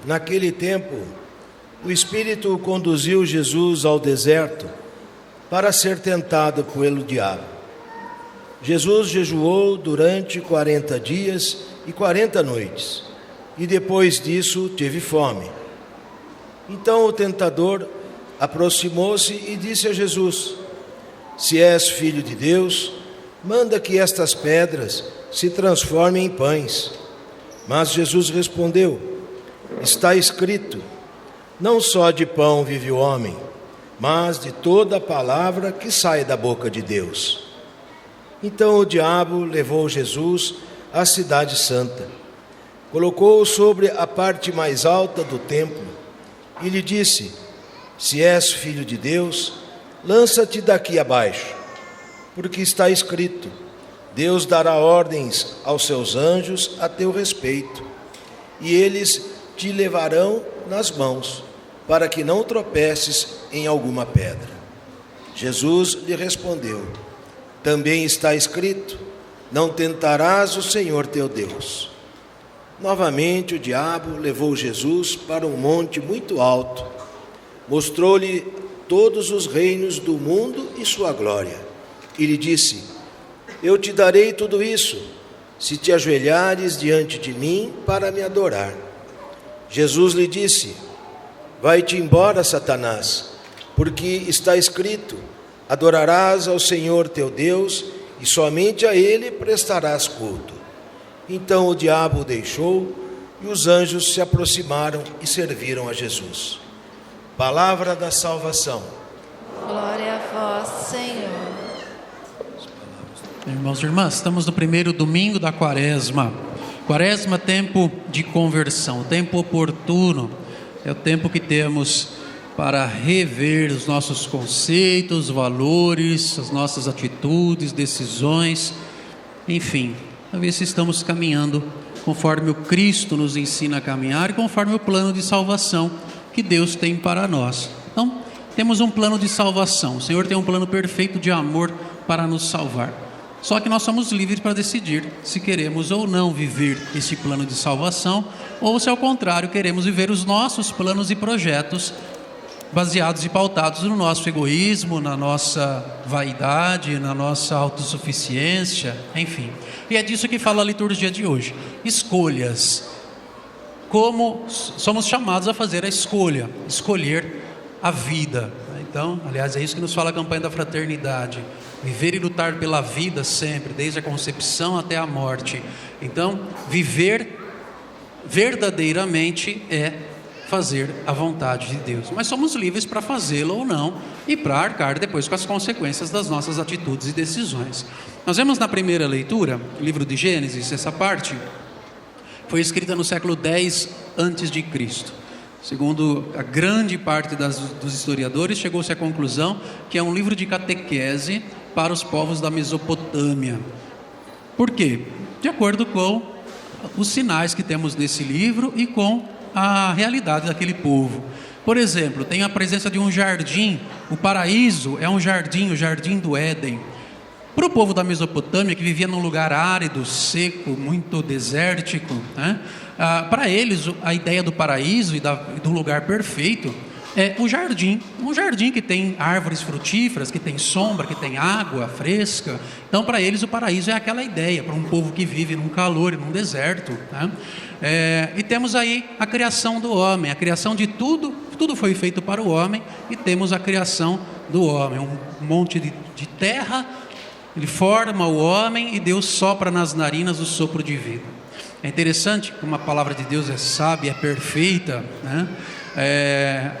Naquele tempo, o Espírito conduziu Jesus ao deserto para ser tentado pelo diabo. Jesus jejuou durante 40 dias e 40 noites, e depois disso teve fome. Então o tentador aproximou-se e disse a Jesus: Se és filho de Deus, manda que estas pedras se transformem em pães. Mas Jesus respondeu: Está escrito, não só de pão vive o homem, mas de toda a palavra que sai da boca de Deus. Então o diabo levou Jesus à cidade santa, colocou-o sobre a parte mais alta do templo e lhe disse: Se és filho de Deus, lança-te daqui abaixo, porque está escrito, Deus dará ordens aos seus anjos a teu respeito, e eles te levarão nas mãos, para que não tropeces em alguma pedra. Jesus lhe respondeu: Também está escrito, não tentarás o Senhor teu Deus. Novamente o diabo levou Jesus para um monte muito alto, mostrou-lhe todos os reinos do mundo e sua glória, e lhe disse: Eu te darei tudo isso, se te ajoelhares diante de mim para me adorar. Jesus lhe disse: Vai-te embora, Satanás, porque está escrito, adorarás ao Senhor teu Deus e somente a Ele prestarás culto. Então o diabo o deixou e os anjos se aproximaram e serviram a Jesus. Palavra da salvação. Glória a vós, Senhor. Irmãos e irmãs, estamos no primeiro domingo da Quaresma. Quaresma, tempo de conversão, tempo oportuno. É o tempo que temos para rever os nossos conceitos, valores, as nossas atitudes, decisões, enfim, a ver se estamos caminhando conforme o Cristo nos ensina a caminhar e conforme o plano de salvação que Deus tem para nós. Então, temos um plano de salvação. O Senhor tem um plano perfeito de amor para nos salvar. Só que nós somos livres para decidir se queremos ou não viver esse plano de salvação, ou se ao contrário queremos viver os nossos planos e projetos baseados e pautados no nosso egoísmo, na nossa vaidade, na nossa autossuficiência, enfim. E é disso que fala a liturgia de hoje. Escolhas. Como somos chamados a fazer a escolha, escolher a vida. Então, aliás, é isso que nos fala a campanha da fraternidade. Viver e lutar pela vida sempre, desde a concepção até a morte. Então, viver verdadeiramente é fazer a vontade de Deus. Mas somos livres para fazê-lo ou não e para arcar depois com as consequências das nossas atitudes e decisões. Nós vemos na primeira leitura, livro de Gênesis, essa parte foi escrita no século X a.C. Segundo a grande parte dos historiadores, chegou-se à conclusão que é um livro de catequese para os povos da Mesopotâmia. Por quê? De acordo com os sinais que temos nesse livro e com a realidade daquele povo. Por exemplo, tem a presença de um jardim. O paraíso é um jardim, o jardim do Éden. Para o povo da Mesopotâmia, que vivia num lugar árido, seco, muito desértico, né? Para eles a ideia do paraíso e do lugar perfeito é o jardim, um jardim que tem árvores frutíferas, que tem sombra, que tem água fresca. Então para eles o paraíso é aquela ideia, para um povo que vive num calor e num deserto, né? E temos aí a criação do homem, a criação de tudo foi feito para o homem, e temos a criação do homem, um monte de terra. Ele forma o homem e Deus sopra nas narinas o sopro de vida. É interessante como a palavra de Deus é sábia, é perfeita, né?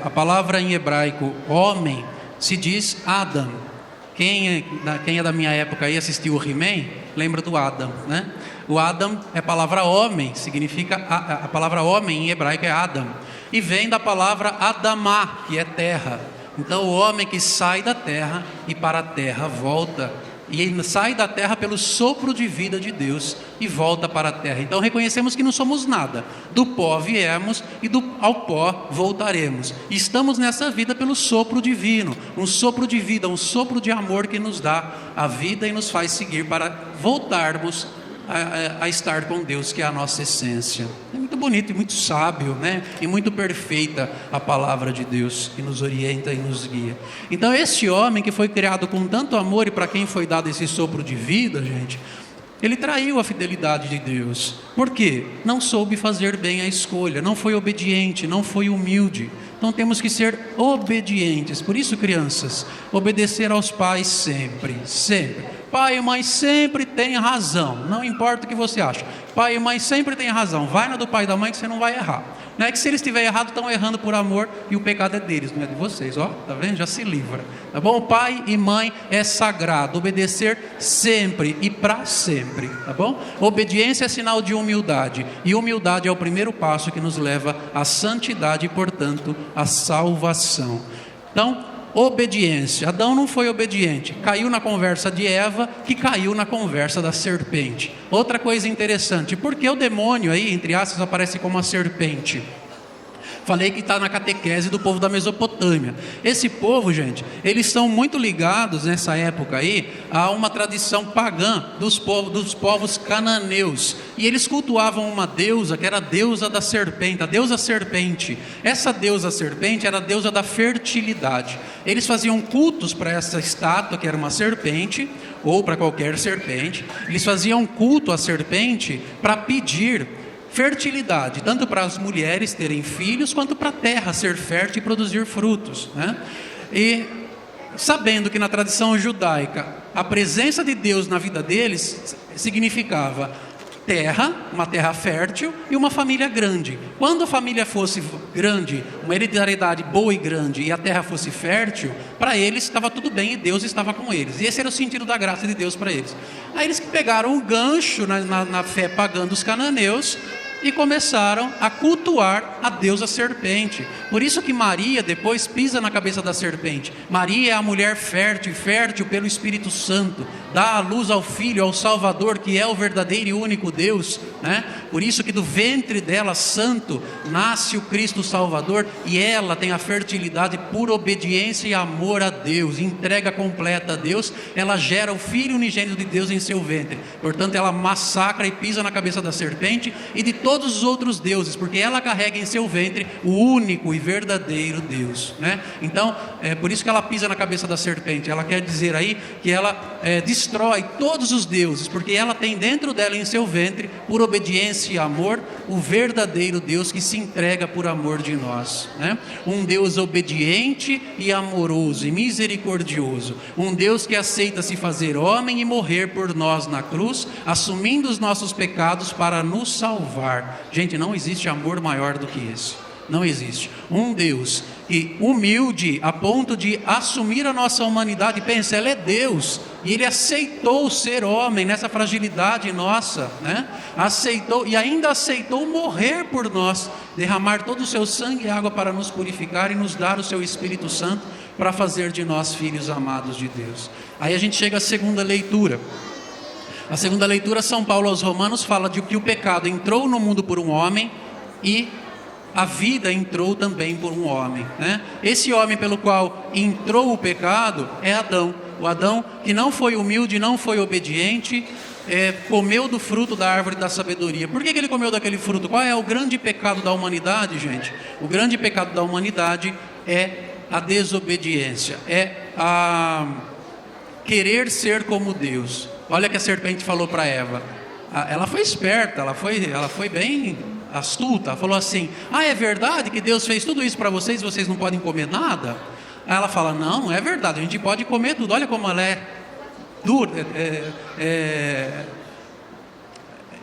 A palavra em hebraico homem se diz Adam. Quem é da minha época aí assistiu o He-Man, lembra do Adam, né? O Adam é a palavra homem, significa a palavra homem em hebraico é Adam, e vem da palavra Adamá, que é terra. Então o homem que sai da terra e para a terra volta, e ele sai da terra pelo sopro de vida de Deus e volta para a terra. Então reconhecemos que não somos nada, do pó viemos e ao pó voltaremos. E estamos nessa vida pelo sopro divino, um sopro de vida, um sopro de amor que nos dá a vida e nos faz seguir para voltarmos a estar com Deus, que é a nossa essência. É muito bonito e muito sábio, né? E muito perfeita a palavra de Deus, que nos orienta e nos guia. Então este homem que foi criado com tanto amor e para quem foi dado esse sopro de vida, gente, ele traiu a fidelidade de Deus. Por quê? Não soube fazer bem a escolha, não foi obediente, não foi humilde. Então temos que ser obedientes. Por isso, crianças, obedecer aos pais sempre, sempre. Pai e mãe sempre têm razão, não importa o que você acha. Pai e mãe sempre têm razão. Vai na do pai e da mãe que você não vai errar. Não é que se eles estiverem errados, estão errando por amor e o pecado é deles, não é de vocês, ó, tá vendo? Já se livra, tá bom? Pai e mãe é sagrado, obedecer sempre e para sempre, tá bom? Obediência é sinal de humildade, e humildade é o primeiro passo que nos leva à santidade e, portanto, à salvação. Então, obediência. Adão não foi obediente, caiu na conversa de Eva, que caiu na conversa da serpente. Outra coisa interessante, porque o demônio aí, entre aspas, aparece como uma serpente? Falei que está na catequese do povo da Mesopotâmia. Esse povo, gente, eles são muito ligados nessa época aí a uma tradição pagã dos povos cananeus. E eles cultuavam uma deusa que era a deusa da serpente, a deusa serpente. Essa deusa serpente era a deusa da fertilidade. Eles faziam cultos para essa estátua que era uma serpente, ou para qualquer serpente. Eles faziam culto à serpente para pedir fertilidade, tanto para as mulheres terem filhos, quanto para a terra ser fértil e produzir frutos, né? E sabendo que na tradição judaica a presença de Deus na vida deles significava terra, uma terra fértil e uma família grande. Quando a família fosse grande, uma hereditariedade boa e grande, e a terra fosse fértil, para eles estava tudo bem e Deus estava com eles. E esse era o sentido da graça de Deus para eles. Aí eles pegaram um gancho na fé pagã dos cananeus e começaram a cultuar a deusa serpente. Por isso que Maria depois pisa na cabeça da serpente. Maria é a mulher fértil, fértil pelo Espírito Santo, dá a luz ao Filho, ao Salvador, que é o verdadeiro e único Deus, né? Por isso que do ventre dela, santo, nasce o Cristo Salvador, e ela tem a fertilidade por obediência e amor a Deus, entrega completa a Deus. Ela gera o Filho unigênito de Deus em seu ventre. Portanto, ela massacra e pisa na cabeça da serpente e de todos os outros deuses, porque ela carrega em seu ventre o único e verdadeiro Deus, né? Então, é por isso que ela pisa na cabeça da serpente. Ela quer dizer aí que ela destrói todos os deuses, porque ela tem dentro dela em seu ventre, por obediência e amor, o verdadeiro Deus que se entrega por amor de nós, né? Um Deus obediente e amoroso e misericordioso, um Deus que aceita se fazer homem e morrer por nós na cruz, assumindo os nossos pecados para nos salvar. Gente, não existe amor maior do que esse. Não existe. Um Deus que humilde a ponto de assumir a nossa humanidade. Pensa, Ele é Deus e Ele aceitou ser homem nessa fragilidade nossa, né? Aceitou e ainda aceitou morrer por nós, derramar todo o seu sangue e água para nos purificar e nos dar o seu Espírito Santo para fazer de nós filhos amados de Deus. Aí a gente chega à segunda leitura. A segunda leitura, São Paulo aos Romanos, fala de que o pecado entrou no mundo por um homem e a vida entrou também por um homem, né? Esse homem pelo qual entrou o pecado é Adão. O Adão que não foi humilde, não foi obediente, comeu do fruto da árvore da sabedoria. Por que ele comeu daquele fruto? Qual é o grande pecado da humanidade, gente? O grande pecado da humanidade é a desobediência, é a querer ser como Deus. Olha que a serpente falou para Eva. Ela foi esperta, ela foi bem astuta. Ela falou assim: é verdade que Deus fez tudo isso para vocês e vocês não podem comer nada? Aí ela fala: não é verdade, a gente pode comer tudo. Olha como ela é dura,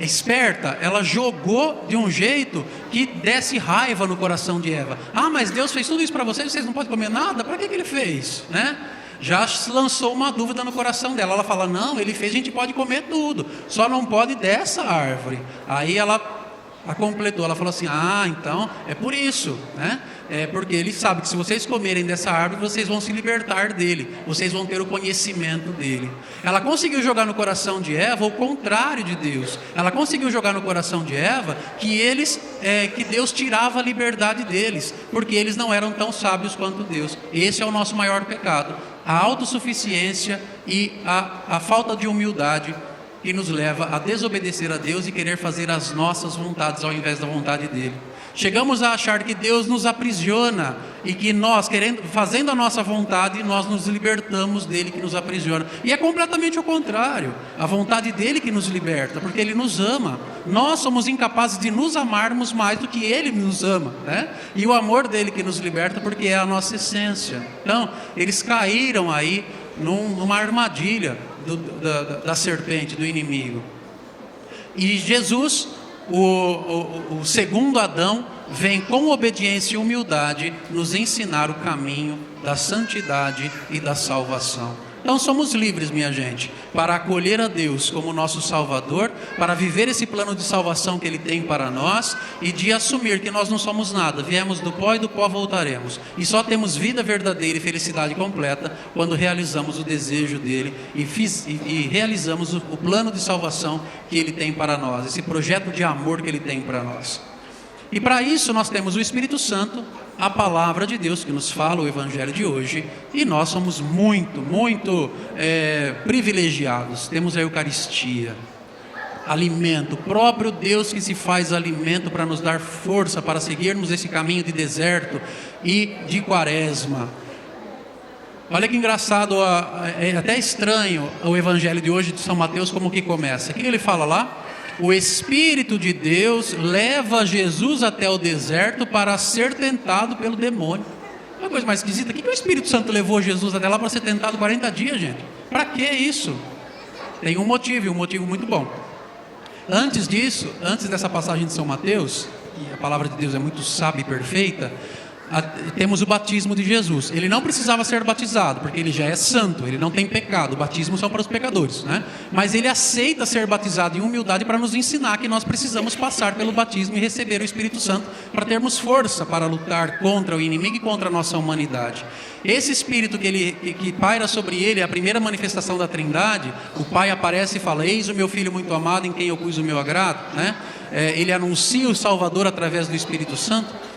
esperta. Ela jogou de um jeito que desse raiva no coração de Eva. Mas Deus fez tudo isso para vocês vocês não podem comer nada? Para que ele fez, né? Já lançou uma dúvida no coração dela. Ela fala: não, ele fez, a gente pode comer tudo, só não pode dessa árvore. Aí ela a completou, ela falou assim: então é por isso, né? É porque ele sabe que se vocês comerem dessa árvore, vocês vão se libertar dele, vocês vão ter o conhecimento dele. Ela conseguiu jogar no coração de Eva o contrário de Deus. Ela conseguiu jogar no coração de Eva que Deus tirava a liberdade deles, porque eles não eram tão sábios quanto Deus. Esse é o nosso maior pecado, a autossuficiência e a falta de humildade que nos leva a desobedecer a Deus e querer fazer as nossas vontades ao invés da vontade dele. Chegamos a achar que Deus nos aprisiona e que nós, fazendo a nossa vontade, nós nos libertamos dele que nos aprisiona. E é completamente o contrário. A vontade dele que nos liberta, porque ele nos ama. Nós somos incapazes de nos amarmos mais do que ele nos ama, né? E o amor dele que nos liberta, porque é a nossa essência. Então, eles caíram aí numa armadilha da serpente, do inimigo. E Jesus, o segundo Adão, vem com obediência e humildade nos ensinar o caminho da santidade e da salvação. Então somos livres, minha gente, para acolher a Deus como nosso Salvador, para viver esse plano de salvação que Ele tem para nós e de assumir que nós não somos nada, viemos do pó e do pó voltaremos. E só temos vida verdadeira e felicidade completa quando realizamos o desejo dEle e realizamos o plano de salvação que Ele tem para nós, esse projeto de amor que Ele tem para nós. E para isso nós temos o Espírito Santo, a palavra de Deus que nos fala o Evangelho de hoje, e nós somos muito privilegiados. Temos a Eucaristia, alimento, o próprio Deus que se faz alimento para nos dar força para seguirmos esse caminho de deserto e de quaresma. Olha que engraçado, é até estranho o Evangelho de hoje de São Mateus, como que começa. O que ele fala lá? O Espírito de Deus leva Jesus até o deserto para ser tentado pelo demônio. Uma coisa mais esquisita, o que o Espírito Santo levou Jesus até lá para ser tentado 40 dias, gente? Para que isso? Tem um motivo muito bom. Antes disso, antes dessa passagem de São Mateus, e a palavra de Deus é muito sábia e perfeita, temos o batismo de Jesus. Ele não precisava ser batizado, porque ele já é santo, ele não tem pecado. O batismo são para os pecadores, né? Mas ele aceita ser batizado em humildade para nos ensinar que nós precisamos passar pelo batismo e receber o Espírito Santo para termos força para lutar contra o inimigo e contra a nossa humanidade. Esse Espírito que paira sobre ele é a primeira manifestação da Trindade. O Pai aparece e fala: eis o meu Filho muito amado, em quem eu pus o meu agrado, né? Ele anuncia o Salvador através do Espírito Santo.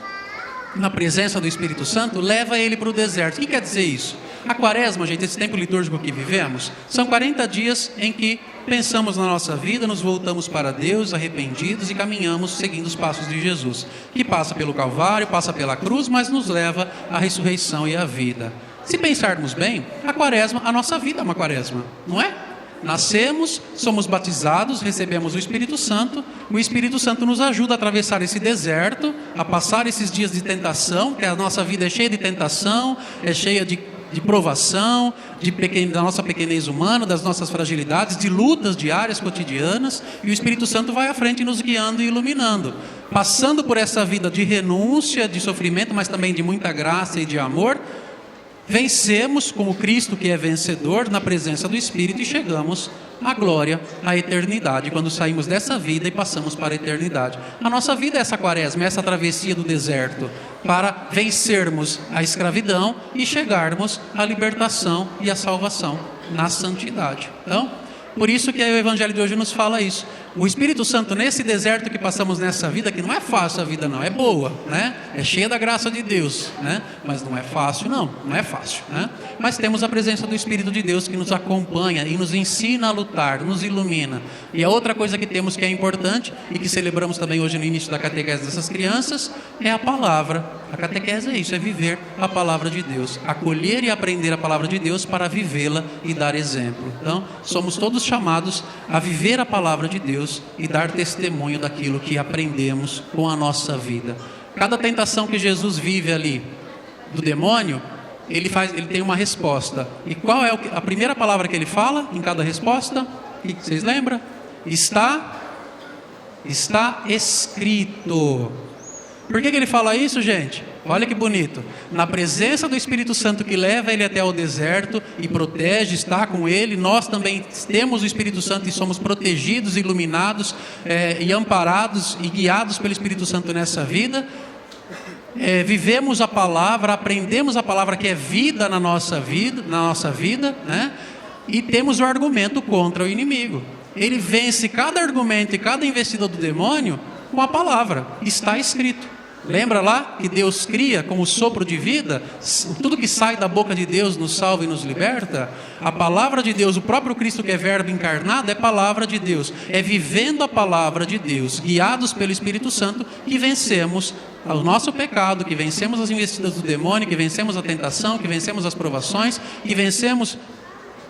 Na presença do Espírito Santo, leva ele para o deserto. O que quer dizer isso? A quaresma, gente, esse tempo litúrgico que vivemos, são 40 dias em que pensamos na nossa vida, nos voltamos para Deus arrependidos e caminhamos seguindo os passos de Jesus, que passa pelo Calvário, passa pela cruz, mas nos leva à ressurreição e à vida. Se pensarmos bem, a nossa vida é uma quaresma, não é? Nascemos, somos batizados, recebemos o Espírito Santo nos ajuda a atravessar esse deserto, a passar esses dias de tentação, que a nossa vida é cheia de tentação, é cheia de provação, da nossa pequenez humana, das nossas fragilidades, de lutas diárias, cotidianas, e o Espírito Santo vai à frente nos guiando e iluminando, passando por essa vida de renúncia, de sofrimento, mas também de muita graça e de amor. Vencemos como Cristo que é vencedor na presença do Espírito e chegamos à glória, à eternidade, quando saímos dessa vida e passamos para a eternidade. A nossa vida é essa quaresma, é essa travessia do deserto, para vencermos a escravidão e chegarmos à libertação e à salvação na santidade. Então, por isso que o Evangelho de hoje nos fala isso. O Espírito Santo, nesse deserto que passamos nessa vida, que não é fácil a vida não, é boa, né? É cheia da graça de Deus, né? Mas não é fácil não é fácil, né? Mas temos a presença do Espírito de Deus que nos acompanha e nos ensina a lutar, nos ilumina. E a outra coisa que temos que é importante e que celebramos também hoje no início da catequese dessas crianças é a palavra. A catequese é isso, é viver a palavra de Deus, acolher e aprender a palavra de Deus para vivê-la e dar exemplo. Então, somos todos chamados a viver a palavra de Deus e dar testemunho daquilo que aprendemos com a nossa vida. Cada tentação que Jesus vive ali do demônio, ele tem uma resposta. E qual é a primeira palavra que ele fala em cada resposta? E vocês lembram? Está escrito. Por que ele fala isso, gente? Olha que bonito. Na presença do Espírito Santo que leva ele até o deserto e protege, está com ele, nós também temos o Espírito Santo e somos protegidos, iluminados e amparados e guiados pelo Espírito Santo nessa vida. Vivemos a palavra, aprendemos a palavra que é vida na nossa vida, né? E temos o argumento contra o inimigo. Ele vence cada argumento e cada investida do demônio com a palavra. Está escrito. Lembra lá que Deus cria com o sopro de vida? Tudo que sai da boca de Deus nos salva e nos liberta. A palavra de Deus, o próprio Cristo que é verbo encarnado, é palavra de Deus. É vivendo a palavra de Deus, guiados pelo Espírito Santo, que vencemos o nosso pecado, que vencemos as investidas do demônio, que vencemos a tentação, que vencemos as provações, que vencemos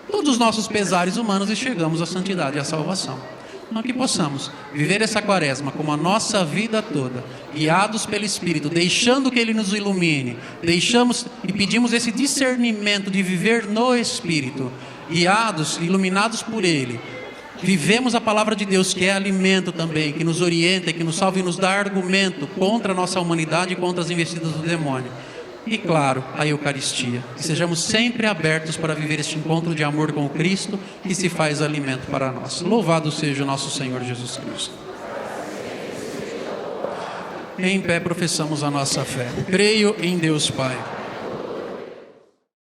todos os nossos pesares humanos e chegamos à santidade e à salvação. Então que possamos viver essa quaresma como a nossa vida toda, guiados pelo Espírito, deixando que Ele nos ilumine, deixamos e pedimos esse discernimento de viver no Espírito, guiados, iluminados por Ele. Vivemos a palavra de Deus, que é alimento também, que nos orienta, que nos salva e nos dá argumento contra a nossa humanidade e contra as investidas do demônio. E claro, a Eucaristia, que sejamos sempre abertos para viver este encontro de amor com o Cristo, que se faz alimento para nós. Louvado seja o nosso Senhor Jesus Cristo. Em pé professamos a nossa fé. Creio em Deus Pai,